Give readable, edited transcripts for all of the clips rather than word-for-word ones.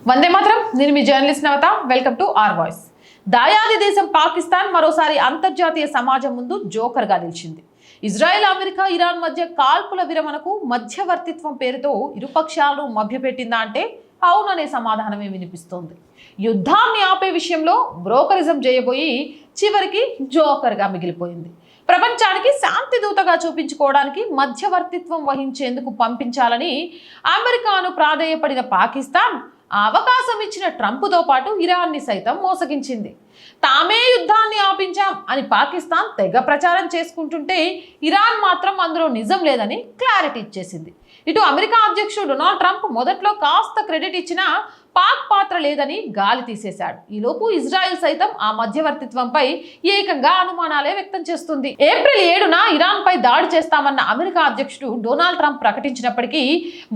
వందే మాత్రం. నేను మీ journalist Navata. Welcome to R voice. దాయాది దేశం పాకిస్తాన్ మరోసారి అంతర్జాతీయ సమాజం ముందు జోకర్గా నిలిచింది. ఇజ్రాయెల్, అమెరికా, ఇరాన్ మధ్య కాల్పుల విరమణకు మధ్యవర్తిత్వం పేరుతో ఇరుపక్షాలను మభ్యపెట్టిందా అంటే అవుననే సమాధానమే వినిపిస్తోంది. యుద్ధాన్ని ఆపే విషయంలో బ్రోకరిజం చేయబోయి చివరికి జోకర్గా మిగిలిపోయింది. ప్రపంచానికి శాంతి దూతగా చూపించుకోవడానికి మధ్యవర్తిత్వం వహించేందుకు పంపించాలని అమెరికాను ప్రాధేయపడిన పాకిస్తాన్ అవకాశం ఇచ్చిన ట్రంప్తో పాటు ఇరాన్ని సైతం మోసగించింది. తామే యుద్ధాన్ని ఆపించాం అని పాకిస్తాన్ తెగ ప్రచారం చేసుకుంటుంటే ఇరాన్ మాత్రం అందులో నిజం లేదని క్లారిటీ ఇచ్చేసింది. ఇటు అమెరికా అధ్యక్షుడు డొనాల్డ్ ట్రంప్ మొదట్లో కాస్త క్రెడిట్ ఇచ్చినా పాక్ పాత్ర లేదని గాలి తీసేశాడు. ఈలోపు ఇజ్రాయెల్ సైతం ఆ మధ్యవర్తిత్వంపై ఏకంగా అనుమానాలే వ్యక్తం చేస్తుంది. ఏప్రిల్ 7న ఇరాన్ పై దాడి చేస్తామన్న అమెరికా అధ్యక్షుడు డొనాల్డ్ ట్రంప్ ప్రకటించినప్పటికీ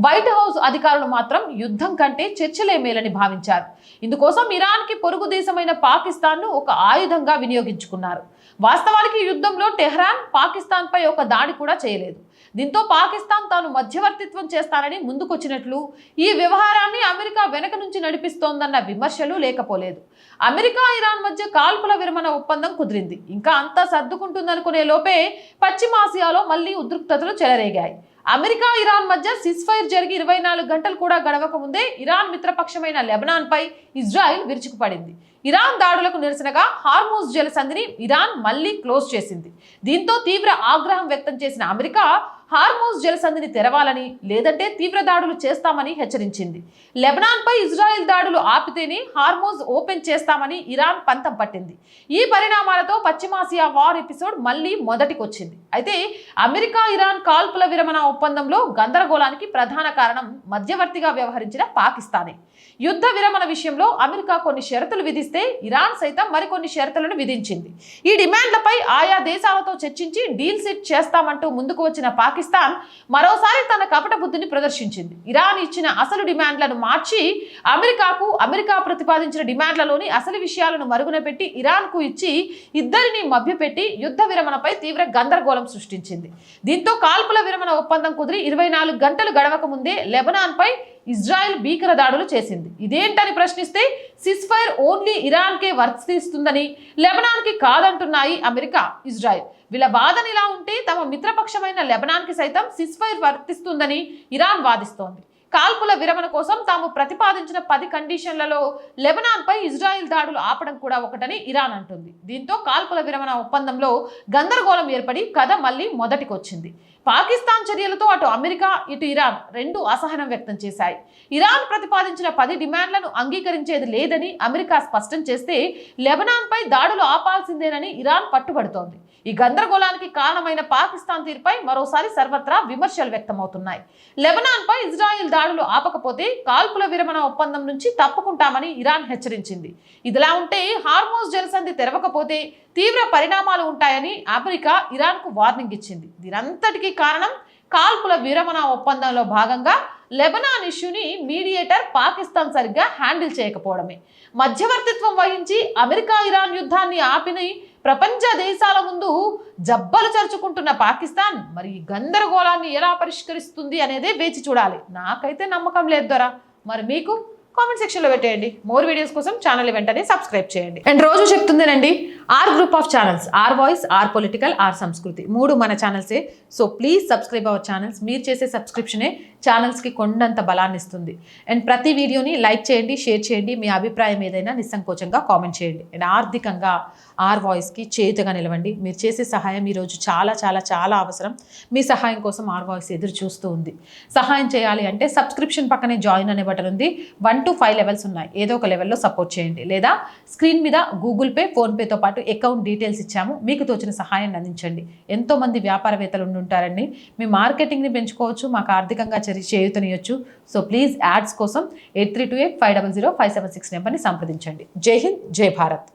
వైట్ హౌస్ అధికారులు మాత్రం యుద్ధం కంటే చర్చలే మేలని భావించారు. ఇందుకోసం ఇరాన్కి పొరుగు దేశమైన పాకిస్తాన్ను ఒక ఆయుధంగా వినియోగించుకున్నారు. వాస్తవానికి యుద్ధంలో టెహ్రాన్ పాకిస్తాన్ పై ఒక దాడి కూడా చేయలేదు. దీంతో పాకిస్తాన్ తాను మధ్యవర్తిత్వం చేస్తానని ముందుకొచ్చినట్లు, ఈ వ్యవహారాన్ని అమెరికా వెనక నుంచి నడిపిస్తోందన్న విమర్శలు లేకపోలేదు. అమెరికా, ఇరాన్ మధ్య కాల్పుల విరమణ ఒప్పందం కుదిరింది. ఇంకా అంతా సర్దుకుంటుందనుకునే లోపే పశ్చిమాసియాలో మళ్లీ ఉద్రిక్తతలు చెలరేగాయి. అమెరికా, ఇరాన్ మధ్య సిస్ ఫైర్ జరిగి 24 గంటలు కూడా గడవక ముందే ఇరాన్ మిత్రపక్షమైన లెబనాన్ పై ఇజ్రాయెల్ విరుచుకుపడింది. ఇరాన్ దాడులకు నిరసనగా హార్మూజ్ జలసంధిని ఇరాన్ మళ్లీ క్లోజ్ చేసింది. దీంతో తీవ్ర ఆగ్రహం వ్యక్తం చేసిన అమెరికా హార్మూజ్ జలసంధిని తెరవాలని, లేదంటే తీవ్ర దాడులు చేస్తామని హెచ్చరించింది. లెబనాన్ పై ఇజ్రాయెల్ దాడులు ఆపితేనే హార్మూజ్ ఓపెన్ చేస్తామని ఇరాన్ పంతం పట్టింది. ఈ పరిణామాలతో పశ్చిమాసియా వార్ ఎపిసోడ్ మళ్లీ మొదటికొచ్చింది. అయితే అమెరికా, ఇరాన్ కాల్పుల విరమణ ఒప్పందంలో గందరగోళానికి ప్రధాన కారణం మధ్యవర్తిగా వ్యవహరించిన పాకిస్తానే. యుద్ధ విరమణ విషయంలో అమెరికా కొన్ని షరతులు విధిస్తే ఇరాన్ సైతం మరికొన్ని షరతులను విధించింది. ఈ డిమాండ్లపై ఆయా దేశాలతో చర్చించి డీల్ సెట్ చేస్తామంటూ ముందుకు వచ్చిన పాకిస్తాన్ మరోసారి తన కపట బుద్ధిని ప్రదర్శించింది. ఇరాన్ ఇచ్చిన అసలు డిమాండ్లను మార్చి అమెరికా ప్రతిపాదించిన డిమాండ్లలోని అసలు విషయాలను మరుగున పెట్టి ఇరాన్కు ఇచ్చి ఇద్దరిని మభ్యపెట్టి యుద్ధ విరమణపై తీవ్ర గందరగోళం సృష్టించింది. దీంతో కాల్పుల విరమణ ఒప్పందం కుదిరి 24 గంటలు గడవక ముందే లెబనాన్ పై ఇజ్రాయెల్ భీకర దాడులు చేసింది. ఇదేంటని ప్రశ్నిస్తే సిస్ ఫైర్ ఓన్లీ ఇరాన్కే వర్తిస్తుందని, లెబనాన్కి కాదంటున్నాయి అమెరికా, ఇజ్రాయెల్. వీళ్ళ వాదన ఇలా ఉంటే తమ మిత్రపక్షమైన లెబనాన్కి సైతం సిస్ ఫైర్ వర్తిస్తుందని ఇరాన్ వాదిస్తోంది. కాల్పుల విరమణ కోసం తాము ప్రతిపాదించిన 10 కండిషన్లలో లెబనాన్ పై ఇజ్రాయెల్ దాడులు ఆపడం కూడా ఒకటని ఇరాన్ అంటుంది. దీంతో కాల్పుల విరమణ ఒప్పందంలో గందరగోళం ఏర్పడి కథ మళ్లీ మొదటికొచ్చింది. పాకిస్తాన్ చర్యలతో అటు అమెరికా, ఇటు ఇరాన్ రెండు అసహనం వ్యక్తం చేశాయి. ఇరాన్ ప్రతిపాదించిన 10 డిమాండ్లను అంగీకరించేది లేదని అమెరికా స్పష్టం చేస్తే లెబనాన్ పై దాడులు ఆపాల్సిందేనని ఇరాన్ పట్టుబడుతోంది. ఈ గందరగోళానికి కారణమైన పాకిస్తాన్ తీరుపై మరోసారి సర్వత్రా విమర్శలు వ్యక్తమవుతున్నాయి. లెబనాన్ పై ఇజ్రాయెల్ దాడులు ఆపకపోతే కాల్పుల విరమణ ఒప్పందం నుంచి తప్పుకుంటామని ఇరాన్ హెచ్చరించింది. ఇదిలా ఉంటే హార్మూజ్ జలసంధి తెరవకపోతే తీవ్ర పరిణామాలు ఉంటాయని అమెరికా ఇరాన్కు వార్నింగ్ ఇచ్చింది. దీనంతటికీ కారణం కాల్పుల విరమణ ఒప్పందంలో భాగంగా లెబనాన్ ఇష్యూని మీడియేటర్ పాకిస్తాన్ సరిగ్గా హ్యాండిల్ చేయకపోవడమే. మధ్యవర్తిత్వం వహించి అమెరికా, ఇరాన్ యుద్ధాన్ని ఆపిని ప్రపంచ దేశాల ముందు జబ్బలు చరుచుకుంటున్న పాకిస్తాన్ మరి గందరగోళాన్ని ఎలా పరిష్కరిస్తుంది అనేదే వేచి చూడాలి. నాకైతే నమ్మకం లేదు దొరా. మరి మీకు కామెంట్ సెక్షన్లో పెట్టేయండి. మోర్ వీడియోస్ కోసం ఛానల్ వెంటనే సబ్స్క్రైబ్ చేయండి. అండ్ రోజు చెప్తుందేనండి, R group of channels, R voice, R political, R Sanskriti, 3 మన ఛానల్సే. So please subscribe our channels. మీరు చేసే సబ్స్క్రిప్షనే ఛానల్స్కి కొండంత బలాన్ని ఇస్తుంది. అండ్ ప్రతి వీడియోని లైక్ చేయండి, షేర్ చేయండి. మీ అభిప్రాయం ఏదైనా నిస్సంకోచంగా కామెంట్ చేయండి. అండ్ ఆర్థికంగా ఆర్ వాయిస్కి చేతుగా నిలవండి. మీరు చేసే సహాయం ఈరోజు చాలా చాలా చాలా అవసరం. మీ సహాయం కోసం ఆర్ వాయిస్ ఎదురు చూస్తూ ఉంది. సహాయం చేయాలి అంటే సబ్స్క్రిప్షన్ పక్కనే జాయిన్ అనే బటన్ ఉంది. 1 to 5 లెవెల్స్ ఉన్నాయి. ఏదో ఒక లెవెల్లో సపోర్ట్ చేయండి. లేదా స్క్రీన్ మీద గూగుల్ పే, ఫోన్పేతో పాటు అకౌంట్ డీటెయిల్స్ ఇచ్చాము. మీకు తోచిన సహాయాన్ని అందించండి. ఎంతోమంది వ్యాపారవేత్తలు ఉండుంటారండి. మీ మార్కెటింగ్ని పెంచుకోవచ్చు, మాకు ఆర్థికంగా చేయూతనియొచ్చు. సో ప్లీజ్ యాడ్స్ కోసం 8328500576 నెంబర్ని సంప్రదించండి. జై హింద్, జై భారత్.